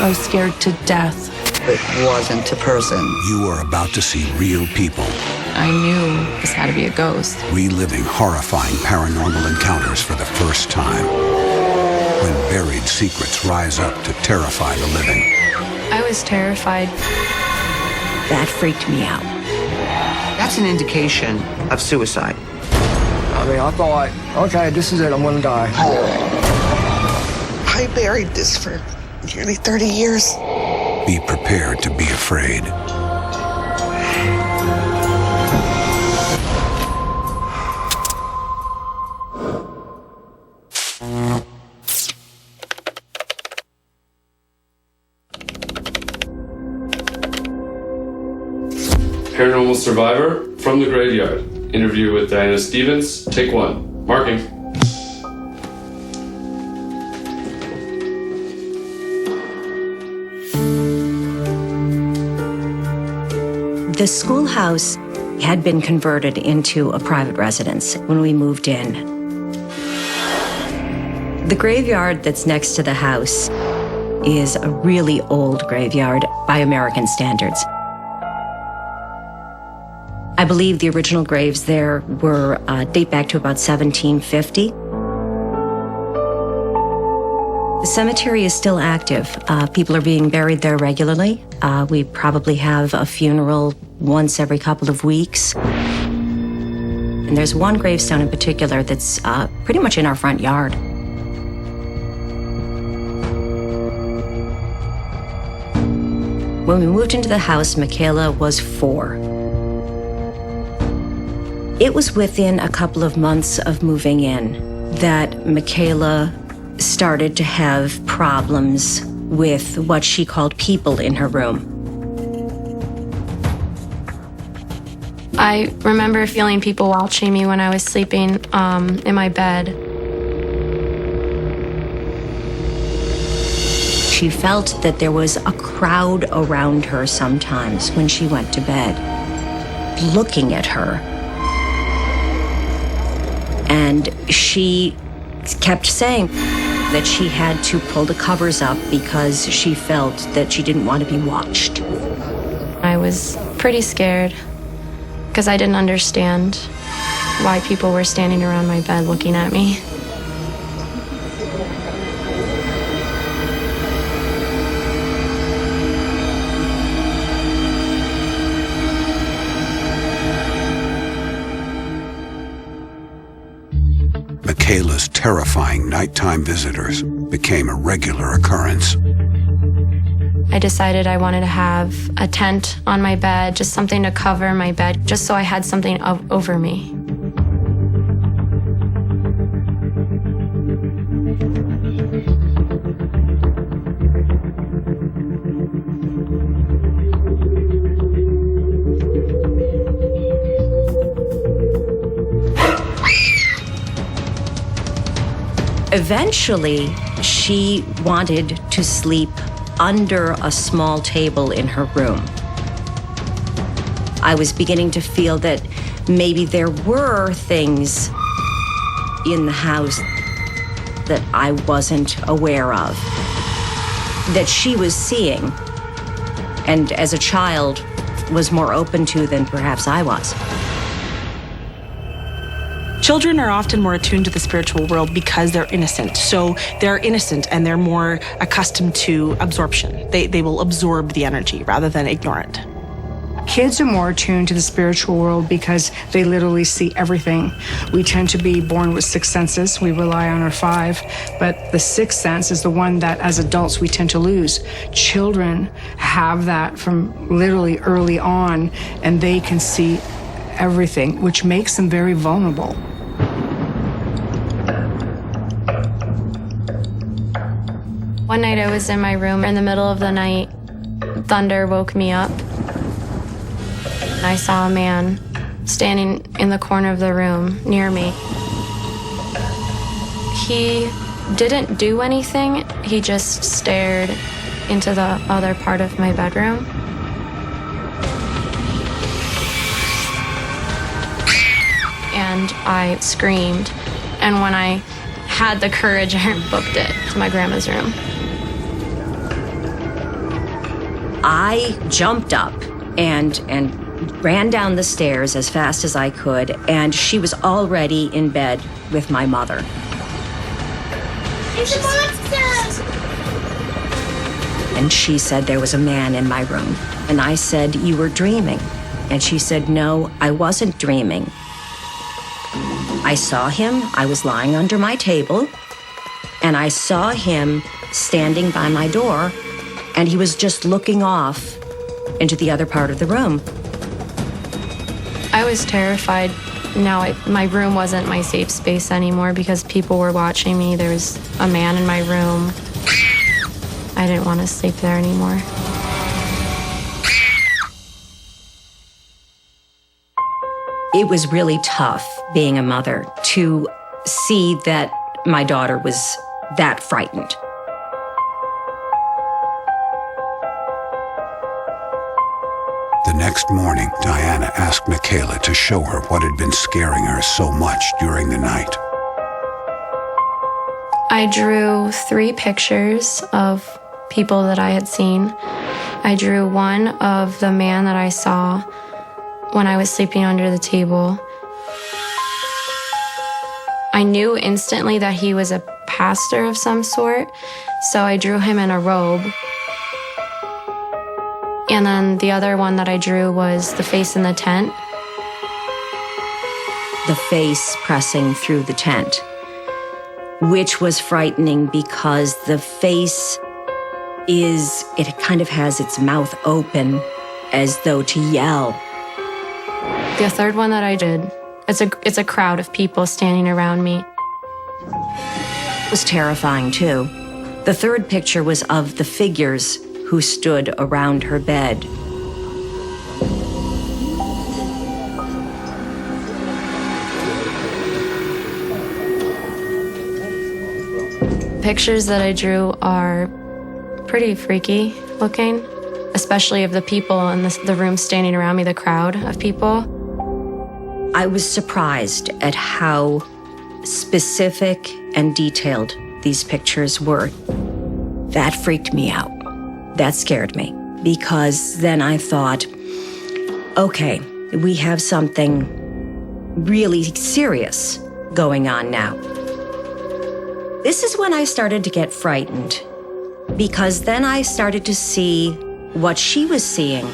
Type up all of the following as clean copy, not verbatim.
I was scared to death. It wasn't a person. You are about to see real people. I knew this had to be a ghost. Reliving horrifying paranormal encounters for the first time. When buried secrets rise up to terrify the living. I was terrified. That freaked me out. That's an indication of suicide. I mean, I thought, okay, this is it, I'm gonna die. I buried this for nearly 30 years. Be prepared to be afraid. Paranormal Survivor from the Graveyard. Interview with Diana Stevens. Take 1. Marking. The schoolhouse had been converted into a private residence when we moved in. The graveyard that's next to the house is a really old graveyard by American standards. I believe the original graves there were date back to about 1750. The cemetery is still active. People are being buried there regularly. We probably have a funeral once every couple of weeks. And there's one gravestone in particular that's pretty much in our front yard. When we moved into the house, Michaela was 4. It was within a couple of months of moving in that Michaela started to have problems with what she called people in her room. I remember feeling people watching me when I was sleeping in my bed. She felt that there was a crowd around her sometimes when she went to bed, looking at her. And she kept saying that she had to pull the covers up because she felt that she didn't want to be watched. I was pretty scared because I didn't understand why people were standing around my bed looking at me. Michaela's terrifying nighttime visitors became a regular occurrence. I decided I wanted to have a tent on my bed, just something to cover my bed, just so I had something over me. Eventually, she wanted to sleep under a small table in her room. I was beginning to feel that maybe there were things in the house that I wasn't aware of, that she was seeing, and as a child was more open to than perhaps I was. Children are often more attuned to the spiritual world because they're innocent. So they're innocent and they're more accustomed to absorption. They will absorb the energy rather than ignore it. Kids are more attuned to the spiritual world because they literally see everything. We tend to be born with 6 senses. We rely on our 5, but the 6th sense is the one that as adults we tend to lose. Children have that from literally early on, and they can see everything, which makes them very vulnerable. One night I was in my room in the middle of the night. Thunder woke me up. I saw a man standing in the corner of the room near me. He didn't do anything. He just stared into the other part of my bedroom. And I screamed. And when I had the courage, I booked it to my grandma's room. I jumped up and ran down the stairs as fast as I could, and she was already in bed with my mother. It's a monster! And she said there was a man in my room. And I said, "You were dreaming." And she said, "No, I wasn't dreaming. I saw him. I was lying under my table, and I saw him standing by my door, and he was just looking off into the other part of the room." I was terrified. Now my room wasn't my safe space anymore because people were watching me. There was a man in my room. I didn't want to sleep there anymore. It was really tough being a mother to see that my daughter was that frightened. The next morning, Diana asked Michaela to show her what had been scaring her so much during the night. I drew 3 pictures of people that I had seen. I drew one of the man that I saw when I was sleeping under the table. I knew instantly that he was a pastor of some sort, so I drew him in a robe. And then the other one that I drew was the face in the tent. The face pressing through the tent, which was frightening because the face it kind of has its mouth open as though to yell. The third one that I did, it's a crowd of people standing around me. It was terrifying too. The third picture was of the figures who stood around her bed. Pictures that I drew are pretty freaky looking, especially of the people in the room standing around me, the crowd of people. I was surprised at how specific and detailed these pictures were. That freaked me out. That scared me, because then I thought, okay, we have something really serious going on now. This is when I started to get frightened, because then I started to see what she was seeing.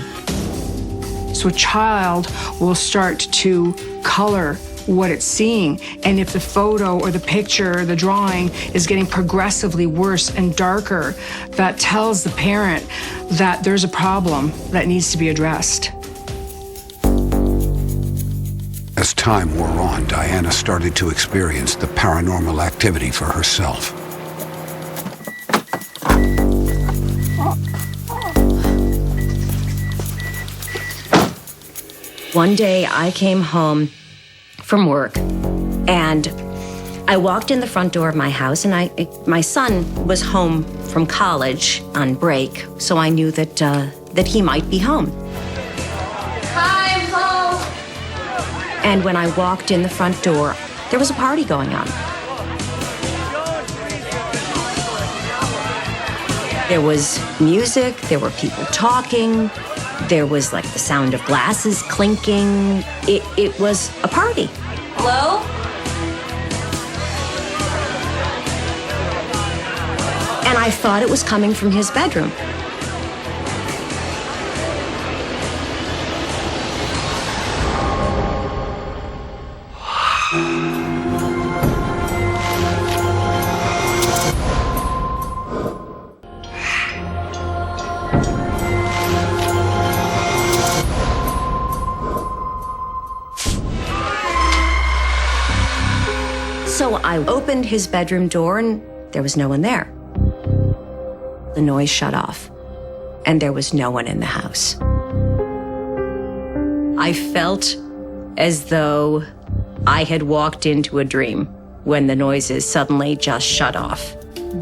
So a child will start to color what it's seeing. And if the photo or the picture or the drawing is getting progressively worse and darker, that tells the parent that there's a problem that needs to be addressed. As time wore on, Diana started to experience the paranormal activity for herself. One day I came home from work and I walked in the front door of my house, and my son was home from college on break, so I knew that he might be home. Hi, I'm home. And when I walked in the front door, there was a party going on. There was music, there were people talking, there was like the sound of glasses clinking. It was a party. Hello? And I thought it was coming from his bedroom. So I opened his bedroom door and there was no one there. The noise shut off and there was no one in the house. I felt as though I had walked into a dream when the noises suddenly just shut off,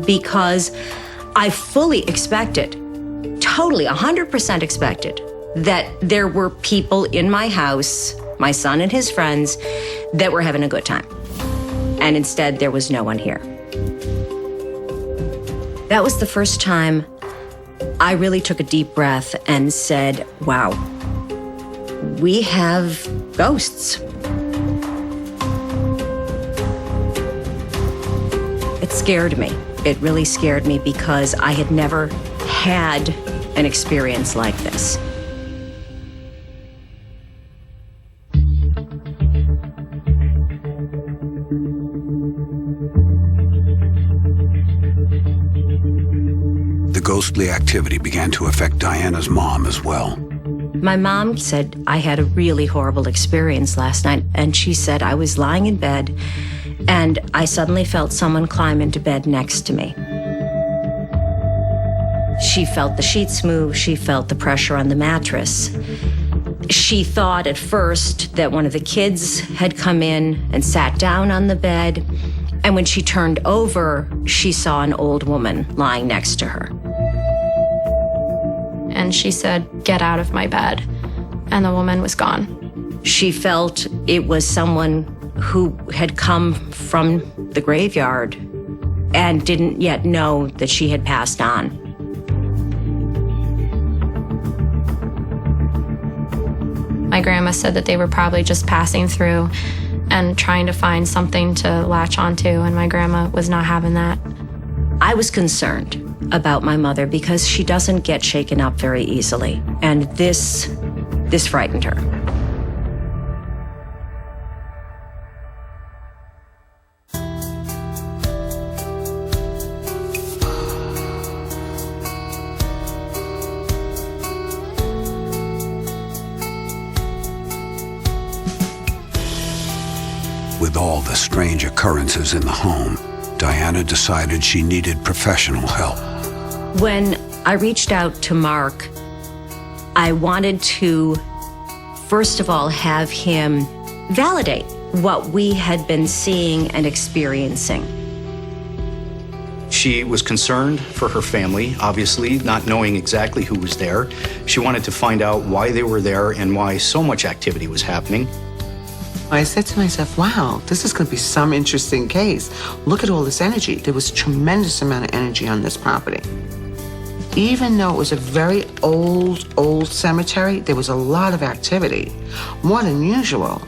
because I fully expected, totally 100% expected, that there were people in my house, my son and his friends, that were having a good time. And instead, there was no one here. That was the first time I really took a deep breath and said, wow, we have ghosts. It scared me. It really scared me because I had never had an experience like this. The ghostly activity began to affect Diana's mom as well. My mom said, I had a really horrible experience last night, and she said I was lying in bed, and I suddenly felt someone climb into bed next to me. She felt the sheets move, she felt the pressure on the mattress. She thought at first that one of the kids had come in and sat down on the bed, and when she turned over, she saw an old woman lying next to her. And she said, "Get out of my bed." And the woman was gone. She felt it was someone who had come from the graveyard and didn't yet know that she had passed on. My grandma said that they were probably just passing through and trying to find something to latch onto, and my grandma was not having that. I was concerned about my mother because she doesn't get shaken up very easily, and this frightened her. With all the strange occurrences in the home, Diana decided she needed professional help. When I reached out to Mark, I wanted to, first of all, have him validate what we had been seeing and experiencing. She was concerned for her family, obviously, not knowing exactly who was there. She wanted to find out why they were there and why so much activity was happening. I said to myself, wow, this is going to be some interesting case. Look at all this energy. There was a tremendous amount of energy on this property. Even though it was a very old cemetery, there was a lot of activity, more than usual.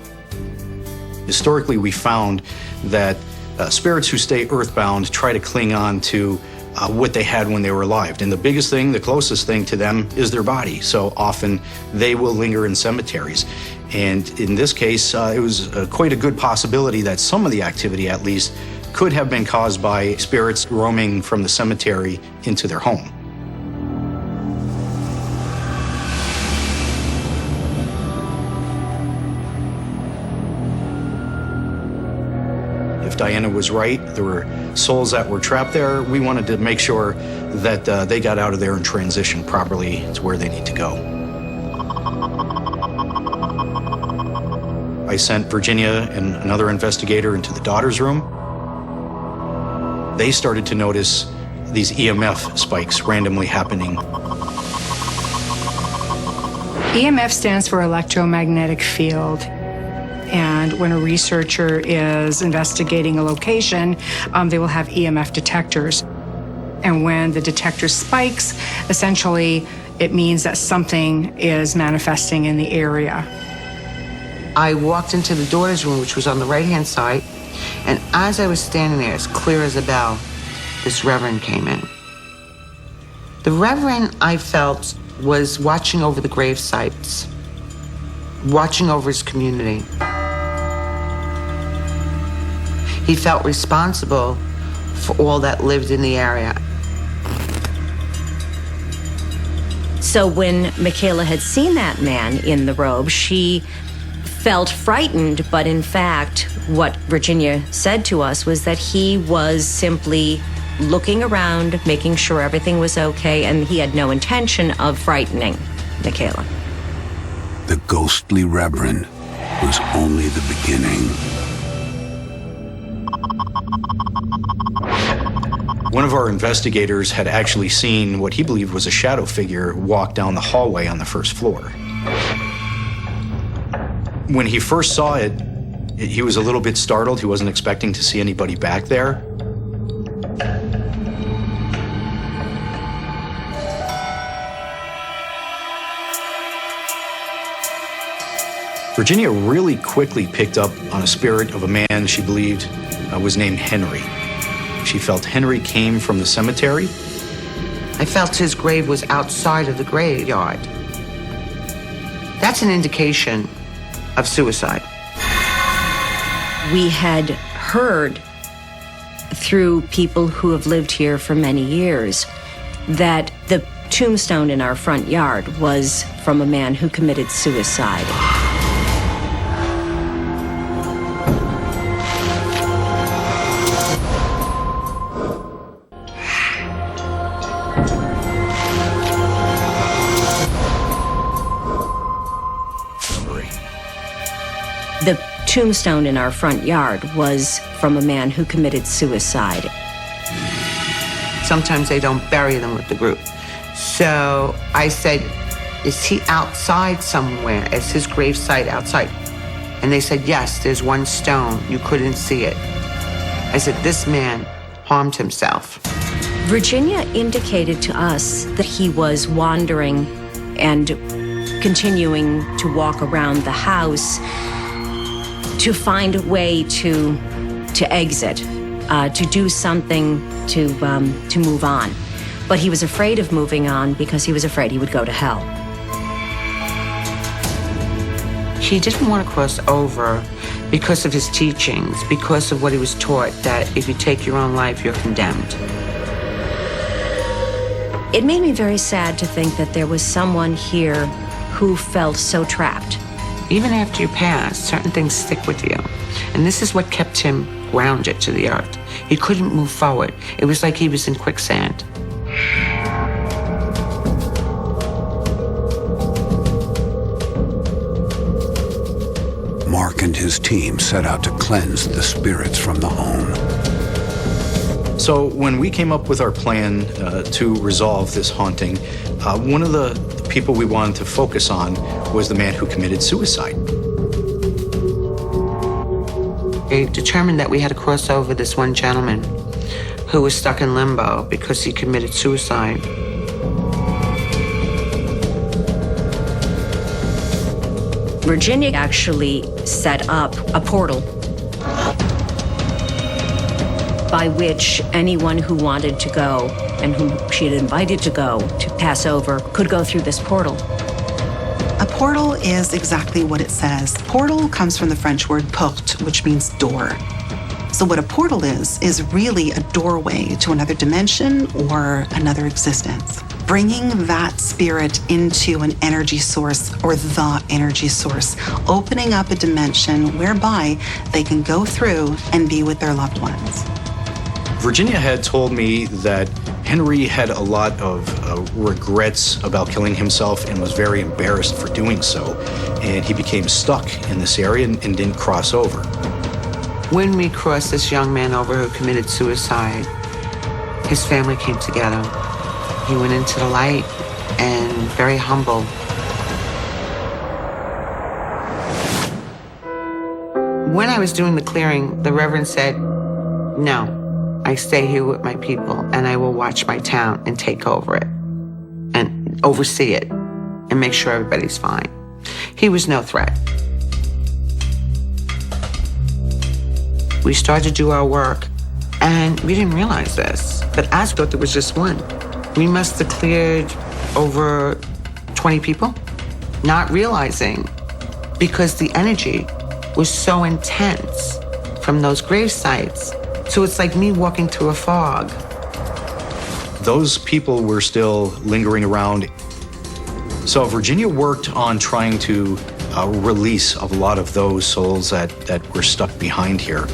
Historically, we found that spirits who stay earthbound try to cling on to what they had when they were alive. And the biggest thing, the closest thing to them is their body. So often they will linger in cemeteries. And in this case, it was quite a good possibility that some of the activity, at least, could have been caused by spirits roaming from the cemetery into their home. If Diana was right, there were souls that were trapped there. We wanted to make sure that they got out of there and transitioned properly to where they need to go. I sent Virginia and another investigator into the daughter's room. They started to notice these EMF spikes randomly happening. EMF stands for electromagnetic field. And when a researcher is investigating a location, they will have EMF detectors. And when the detector spikes, essentially it means that something is manifesting in the area. I walked into the daughter's room, which was on the right-hand side, and as I was standing there, as clear as a bell, this reverend came in. The reverend, I felt, was watching over the grave sites, watching over his community. He felt responsible for all that lived in the area. So when Michaela had seen that man in the robe, she felt frightened, but in fact, what Virginia said to us was that he was simply looking around, making sure everything was okay, and he had no intention of frightening Michaela. The ghostly reverend was only the beginning. One of our investigators had actually seen what he believed was a shadow figure walk down the hallway on the first floor. When he first saw it, he was a little bit startled. He wasn't expecting to see anybody back there. Virginia really quickly picked up on a spirit of a man she believed was named Henry. She felt Henry came from the cemetery. I felt his grave was outside of the graveyard. That's an indication of suicide. We had heard through people who have lived here for many years that the tombstone in our front yard was from a man who committed suicide. The tombstone in our front yard was from a man who committed suicide. Sometimes they don't bury them with the group. So I said, is he outside somewhere? Is his gravesite outside? And they said, yes, there's one stone. You couldn't see it. I said, this man harmed himself. Virginia indicated to us that he was wandering and continuing to walk around the house to find a way to exit, to do something to move on. But he was afraid of moving on because he was afraid he would go to hell. He didn't want to cross over because of his teachings, because of what he was taught, that if you take your own life, you're condemned. It made me very sad to think that there was someone here who felt so trapped. Even after you pass, certain things stick with you. And this is what kept him grounded to the earth. He couldn't move forward. It was like he was in quicksand. Mark and his team set out to cleanse the spirits from the home. So when we came up with our plan to resolve this haunting, one of the people we wanted to focus on was the man who committed suicide. They determined that we had to cross over this one gentleman who was stuck in limbo because he committed suicide. Virginia actually set up a portal by which anyone who wanted to go and whom she had invited to go to pass over could go through this portal. A portal is exactly what it says. Portal comes from the French word porte, which means door. So what a portal is really a doorway to another dimension or another existence. Bringing that spirit into an energy source or the energy source, opening up a dimension whereby they can go through and be with their loved ones. Virginia had told me that Henry had a lot of regrets about killing himself and was very embarrassed for doing so. And he became stuck in this area and didn't cross over. When we crossed this young man over who committed suicide, his family came together. He went into the light and very humble. When I was doing the clearing, the Reverend said, no, I stay here with my people and I will watch my town and take over it and oversee it and make sure everybody's fine. He was no threat. We started to do our work and we didn't realize this, but I thought there was just one. We must have cleared over 20 people, not realizing because the energy was so intense from those grave sites. So it's like me walking through a fog. Those people were still lingering around. So Virginia worked on trying to release a lot of those souls that were stuck behind here.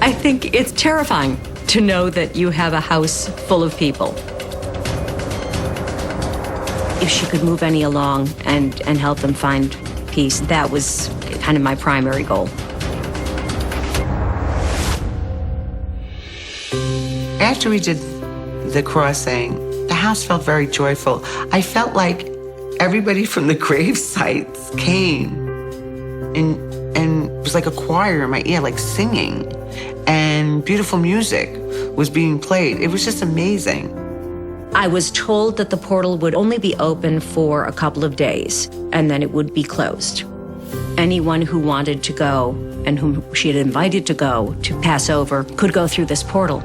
I think it's terrifying to know that you have a house full of people. If she could move any along and help them find peace, that was kind of my primary goal. After we did the crossing, the house felt very joyful. I felt like everybody from the grave sites came and it was like a choir in my ear, like singing, and beautiful music was being played. It was just amazing. I was told that the portal would only be open for a couple of days and then it would be closed. anyone who wanted to go and whom she had invited to go to pass over could go through this portal.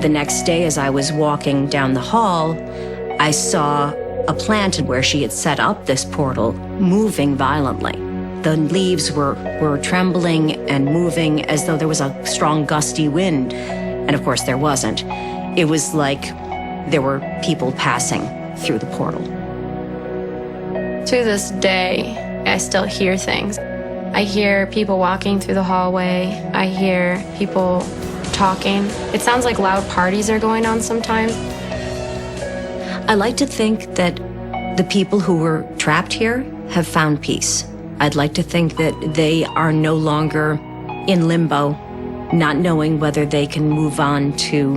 The next day, as I was walking down the hall, I saw a plant where she had set up this portal moving violently. The leaves were trembling and moving as though there was a strong gusty wind. And of course, there wasn't. It was like there were people passing through the portal. To this day, I still hear things. I hear people walking through the hallway. I hear people talking. It sounds like loud parties are going on sometimes. I like to think that the people who were trapped here have found peace. I'd like to think that they are no longer in limbo, not knowing whether they can move on to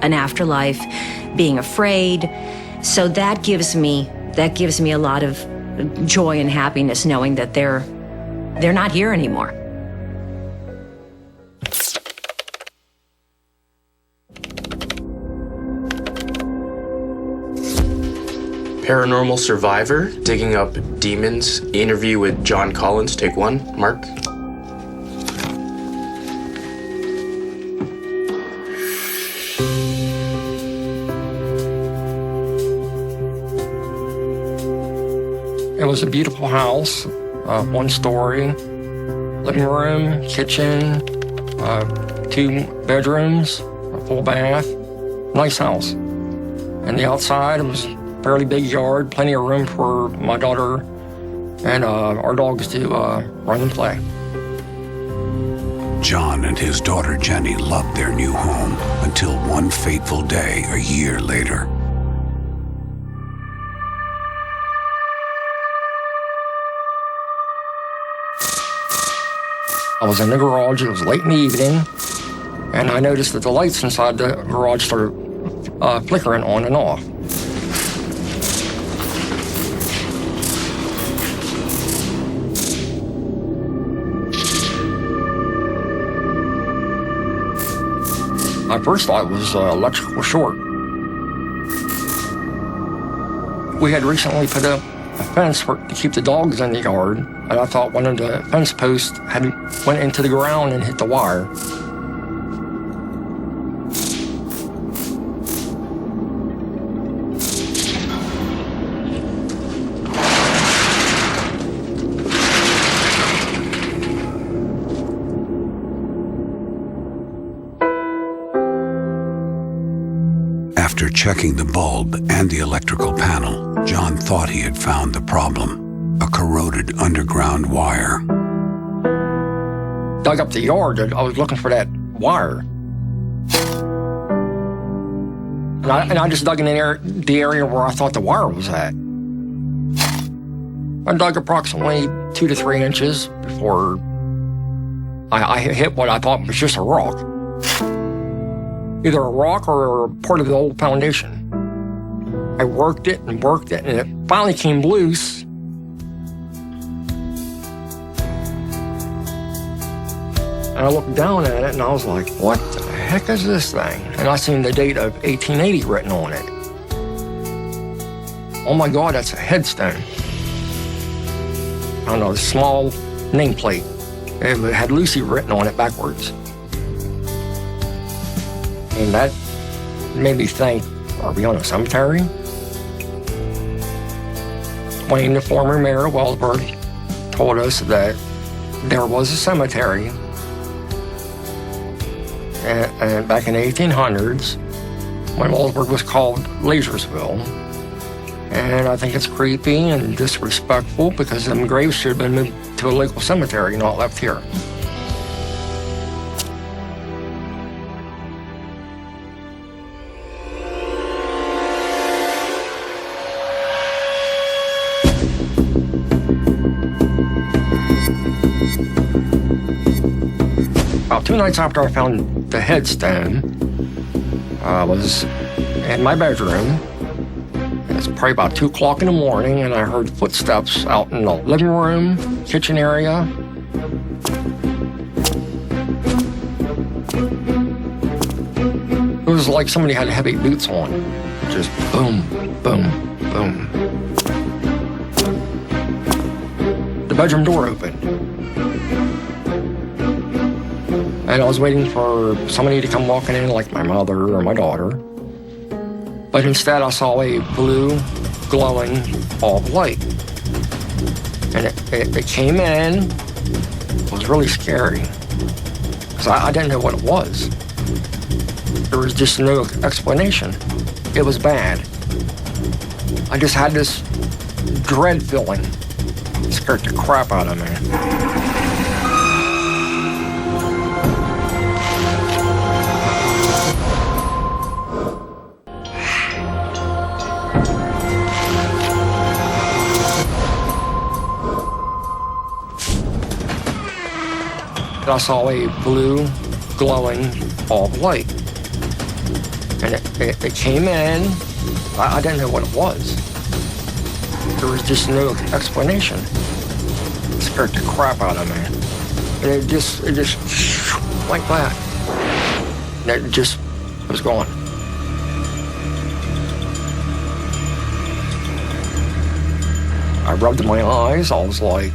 an afterlife, being afraid. So that gives me a lot of joy and happiness knowing that they're not here anymore. Paranormal Survivor, Digging Up Demons, interview with John Collins, take one. Mark. It was a beautiful house, one story, living room, kitchen, 2 bedrooms, a full bath, nice house. And the outside, it was fairly big yard, plenty of room for my daughter and our dogs to run and play. John and his daughter Jenny loved their new home until one fateful day a year later. I was in the garage, it was late in the evening, and I noticed that the lights inside the garage started flickering on and off. I first thought it was electrical short. We had recently put up a fence to keep the dogs in the yard, and I thought one of the fence posts had went into the ground and hit the wire. After checking the bulb and the electrical panel, John thought he had found the problem, a corroded underground wire. Dug up the yard, I was looking for that wire. And I just dug in the area where I thought the wire was at. I dug approximately 2 to 3 inches before I hit what I thought was just a rock. Either a rock or part of the old foundation. I worked it, and it finally came loose. And I looked down at it, and I was like, what the heck is this thing? And I seen the date of 1880 written on it. Oh my God, that's a headstone. I don't know, a small nameplate. It had Lucy written on it backwards. And that made me think, are we on a cemetery? Wayne, the former mayor of Wellsburg, told us that there was a cemetery and back in the 1800s when Wellsburg was called Lasersville. And I think it's creepy and disrespectful because them graves should have been moved to a local cemetery, not left here. About 2 nights after I found the headstone, I was in my bedroom. It's probably about 2 o'clock in the morning, and I heard footsteps out in the living room, kitchen area. It was like somebody had heavy boots on. Just boom, boom, boom. The bedroom door opened. And I was waiting for somebody to come walking in, like my mother or my daughter. But instead I saw a blue, glowing ball of light. And it came in. It was really scary. Because I didn't know what it was. There was just no explanation. It was bad. I just had this dread feeling. It scared the crap out of me. I saw a blue, glowing ball of light. And it came in. I didn't know what it was. There was just no explanation. It scared the crap out of me. And it just like that. And it just was gone. I rubbed my eyes. I was like,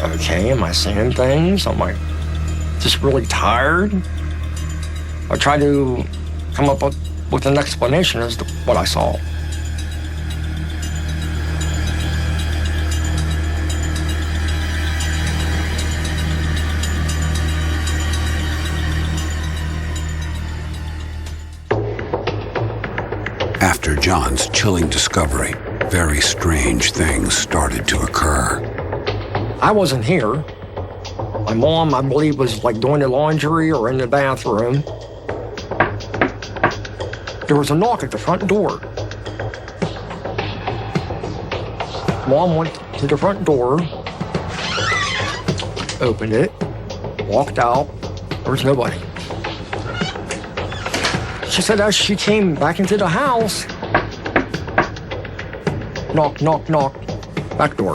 okay, am I seeing things? I'm like, just really tired. I tried to come up with an explanation as to what I saw. After John's chilling discovery, very strange things started to occur. I wasn't here. My mom, I believe, was like doing the laundry or in the bathroom. There was a knock at the front door. Mom went to the front door, opened it, walked out. There was nobody. She said as she came back into the house, knock, knock, knock, back door.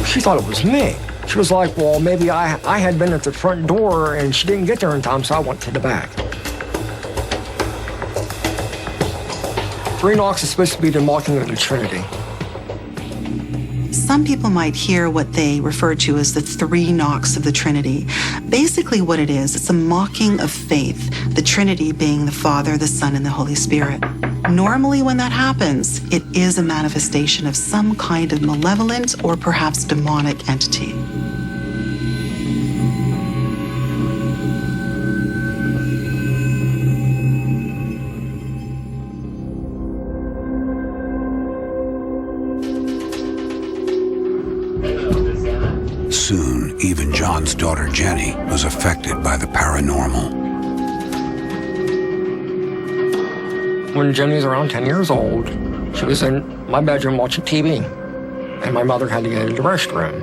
She thought it was me. She was like, well, maybe I had been at the front door and she didn't get there in time, so I went to the back. 3 knocks is supposed to be the marking of the Trinity. Some people might hear what they refer to as the 3 knocks of the Trinity. Basically what it is, it's a mocking of faith, the Trinity being the Father, the Son, and the Holy Spirit. Normally when that happens, it is a manifestation of some kind of malevolent or perhaps demonic entity. Soon, even John's daughter Jenny was affected by the paranormal. When Jenny was around 10 years old, she was in my bedroom watching TV, and my mother had to go to the restroom.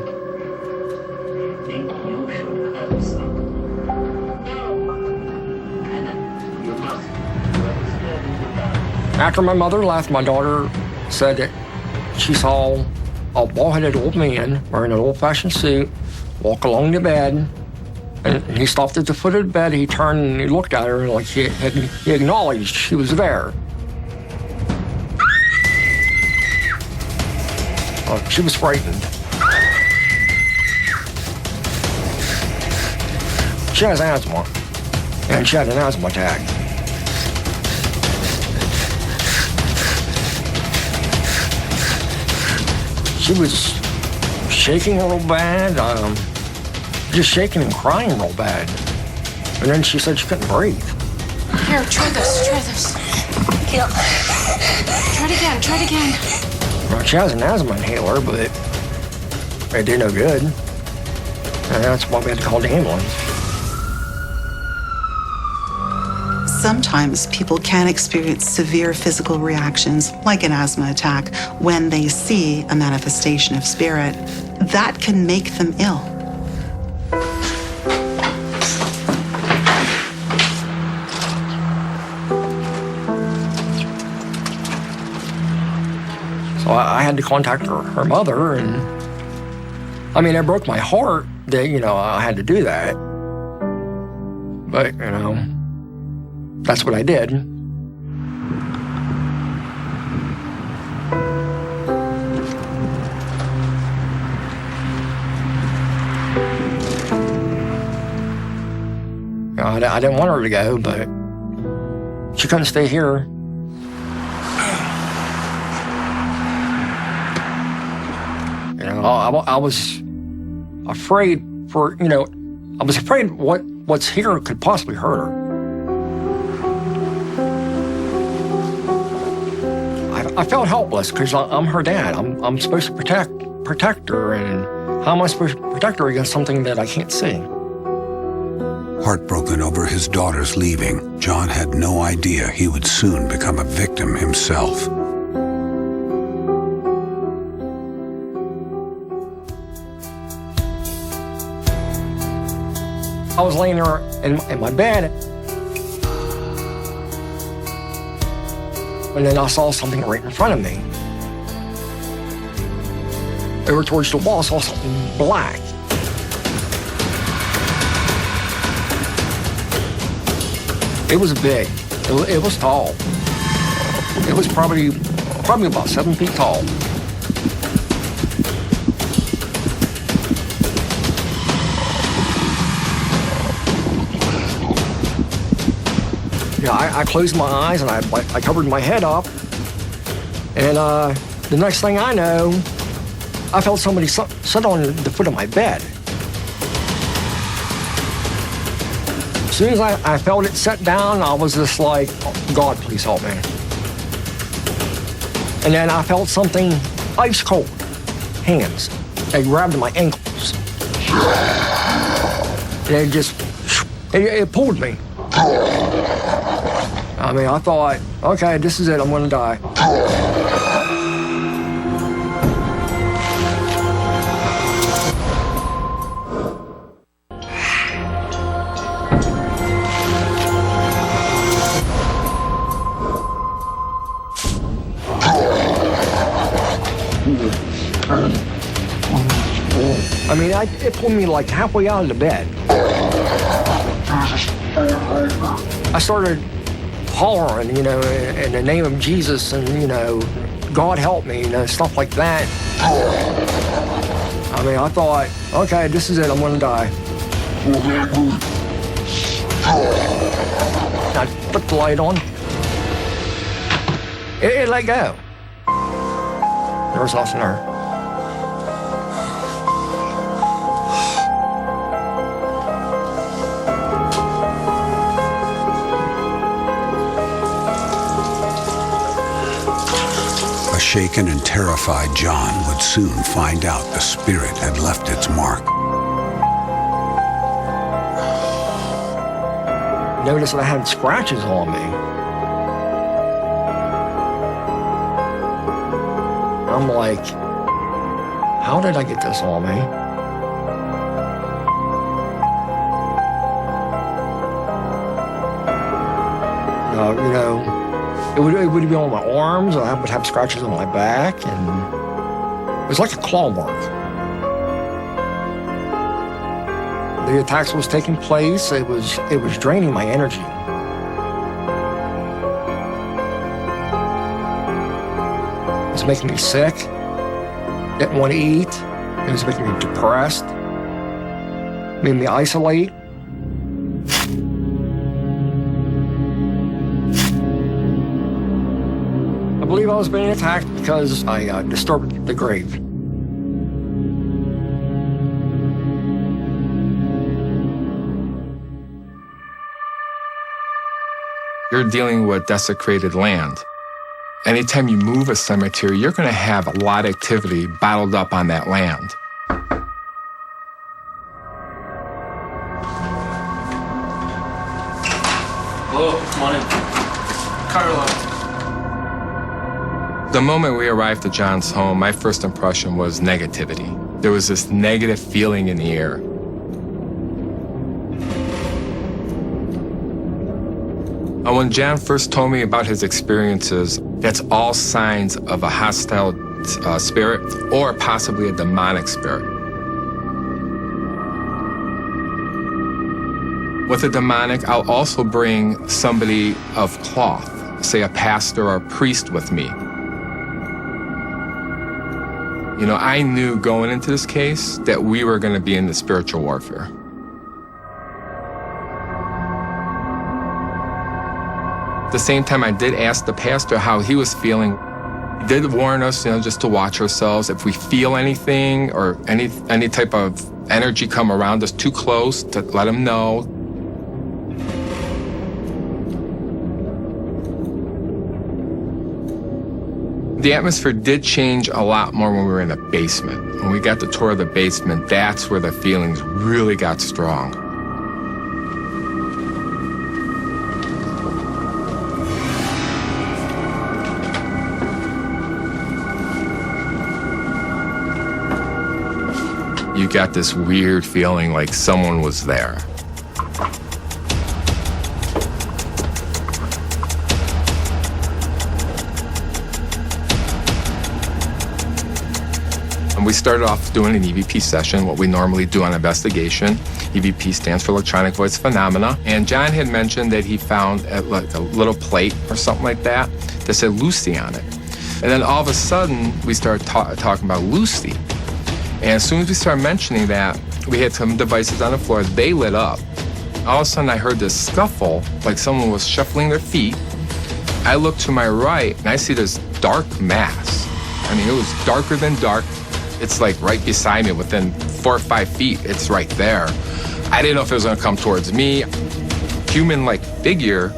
After my mother left, my daughter said that she saw a bald-headed old man wearing an old-fashioned suit walk along the bed, and he stopped at the foot of the bed. He turned and he looked at her, and like he acknowledged she was there. She was frightened. She has asthma, and she had an asthma attack. She was shaking real bad, just shaking and crying real bad. And then she said she couldn't breathe. Here, try this, try this. Here. Try it again. Well, she has an asthma inhaler, but it did no good. And that's why we had to call the ambulance. Sometimes people can experience severe physical reactions, like an asthma attack, when they see a manifestation of spirit. That can make them ill. So I had to contact her mother, and I mean, it broke my heart that, I had to do that. But, that's what I did. I didn't want her to go, but she couldn't stay here. I was afraid what's here could possibly hurt her. I felt helpless because I'm her dad. I'm supposed to protect her, and how am I supposed to protect her against something that I can't see? Heartbroken over his daughter's leaving, John had no idea he would soon become a victim himself. I was laying there in my bed, and then I saw something right in front of me. Over towards the wall, I saw something black. It was big. It was tall. It was probably about 7 feet tall. I closed my eyes and I covered my head up. And the next thing I know, I felt somebody sit on the foot of my bed. As soon as I felt it set down, I was just like, God, please help me. And then I felt something ice cold, hands. They grabbed my ankles. And it pulled me. I mean, I thought, okay, this is it, I'm gonna die. I mean, it pulled me like halfway out of the bed. I started hollering, in the name of Jesus and, God help me, stuff like that. I mean, I thought, okay, this is it, I'm gonna die. I put the light on. It let go. There was nothing there. A shaken and terrified John would soon find out the spirit had left its mark. Noticed that I had scratches on me. I'm like, how did I get this on me? It would be on my arms, I would have scratches on my back, and it was like a claw mark. The attacks was taking place, it was draining my energy. It was making me sick, didn't want to eat, it was making me depressed, made me isolate. I believe I was being attacked because I disturbed the grave. You're dealing with desecrated land. Anytime you move a cemetery, you're going to have a lot of activity bottled up on that land. Hello, come on in. Carla. The moment we arrived at John's home, my first impression was negativity. There was this negative feeling in the air. And when John first told me about his experiences, that's all signs of a hostile spirit or possibly a demonic spirit. With a demonic, I'll also bring somebody of cloth, say a pastor or a priest with me. You know, I knew going into this case that we were going to be in the spiritual warfare. At the same time, I did ask the pastor how he was feeling. He did warn us, you know, just to watch ourselves. If we feel anything or any type of energy come around us too close, to let him know. The atmosphere did change a lot more when we were in the basement. When we got the tour of the basement, that's where the feelings really got strong. You got this weird feeling like someone was there. We started off doing an EVP session, what we normally do on investigation. EVP stands for electronic voice phenomena. And John had mentioned that he found like a little plate or something like that said Lucy on it. And then all of a sudden, we started talking about Lucy. And as soon as we started mentioning that, we had some devices on the floor, they lit up. All of a sudden, I heard this scuffle, like someone was shuffling their feet. I looked to my right, and I see this dark mass. I mean, it was darker than dark. It's like right beside me, within 4 or 5 feet, it's right there. I didn't know if it was gonna come towards me. Human-like figure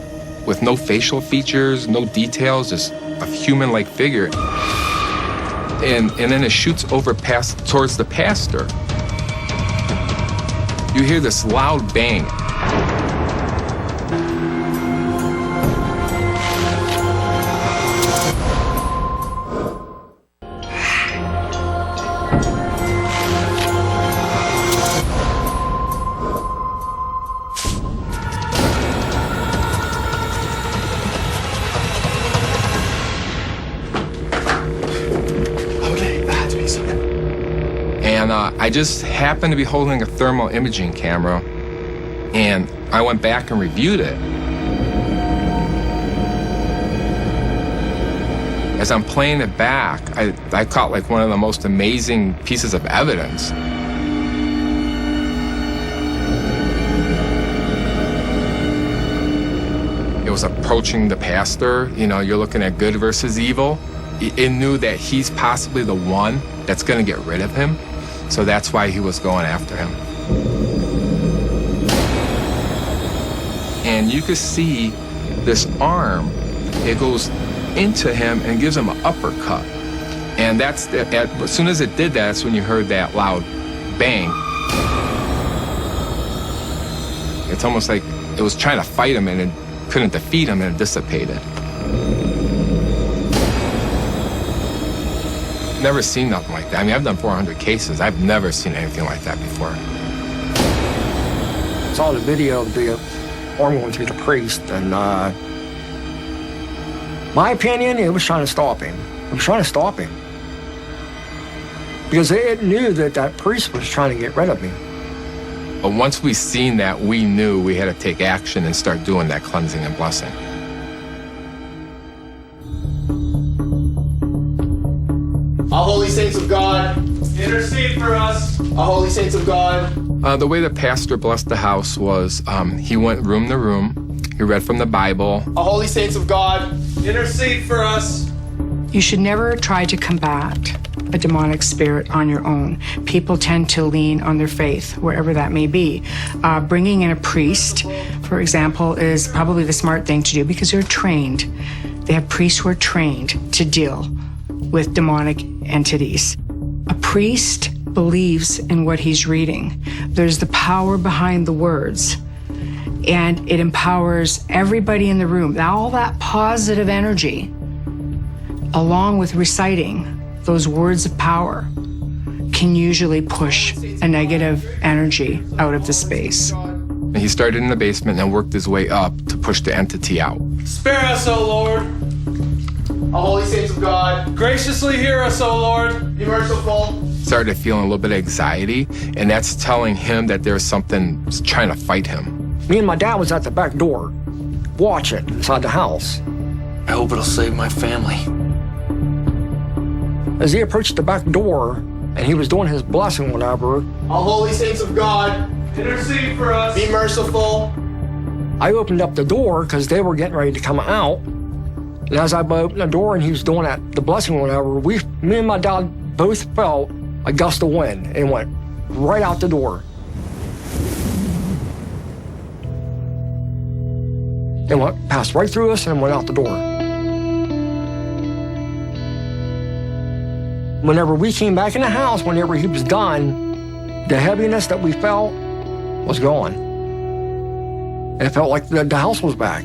with no facial features, no details, just a human-like figure. And then it shoots over towards the pastor. You hear this loud bang. And I just happened to be holding a thermal imaging camera, and I went back and reviewed it. As I'm playing it back, I caught like one of the most amazing pieces of evidence. It was approaching the pastor. You know, you're looking at good versus evil. It knew that he's possibly the one that's going to get rid of him. So that's why he was going after him. And you could see this arm, it goes into him and gives him an uppercut. And that's, as soon as it did that, that's when you heard that loud bang. It's almost like it was trying to fight him and it couldn't defeat him and it dissipated. Never seen nothing like that. I mean, I've done 400 cases. I've never seen anything like that before. Saw the video of the arm going through the priest, and my opinion, it was trying to stop him. It was trying to stop him. Because it knew that that priest was trying to get rid of him. But once we seen that, we knew we had to take action and start doing that cleansing and blessing. All holy saints of God, intercede for us. all holy saints of God. The way the pastor blessed the house was he went room to room. He read from the Bible. All holy saints of God, Intercede for us. You should never try to combat a demonic spirit on your own. People tend to lean on their faith, wherever that may be. Bringing in a priest, for example, is probably the smart thing to do because they're trained. They have priests who are trained to deal with demonic entities. A priest believes in what he's reading. There's the power behind the words, and it empowers everybody in the room. All that positive energy, along with reciting those words of power, can usually push a negative energy out of the space. And he started in the basement and worked his way up to push the entity out. Spare us, O Lord. all holy saints of God. Graciously hear us, O Lord. Be merciful. Started feeling a little bit of anxiety, and that's telling him that there's something trying to fight him. Me and my dad was at the back door, watching inside the house. I hope it'll save my family. As he approached the back door, and he was doing his blessing whenever, All holy saints of God, Intercede for us. be merciful. I opened up the door because they were getting ready to come out. And as I opened the door and he was doing the blessing whenever, me and my dad both felt a gust of wind and went right out the door. And passed right through us and went out the door. Whenever we came back in the house, whenever he was done, the heaviness that we felt was gone. It felt like the house was back.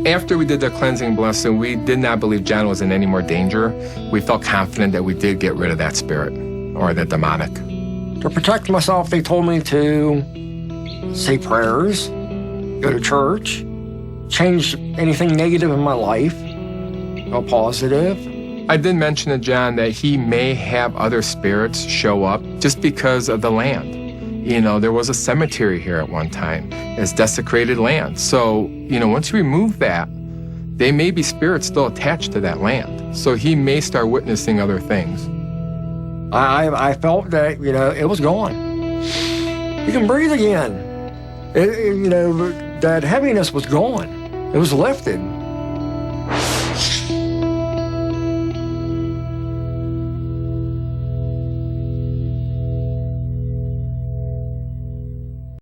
After we did the cleansing blessing, we did not believe John was in any more danger. We felt confident that we did get rid of that spirit or that demonic. To protect myself, they told me to say prayers, go to church, change anything negative in my life, go positive. I did mention to John that he may have other spirits show up just because of the land. You know, there was a cemetery here at one time. It's desecrated land. So, you know, once you remove that, they may be spirits still attached to that land. So he may start witnessing other things. I felt that, you know, it was gone. You can breathe again. You know, that heaviness was gone. It was lifted.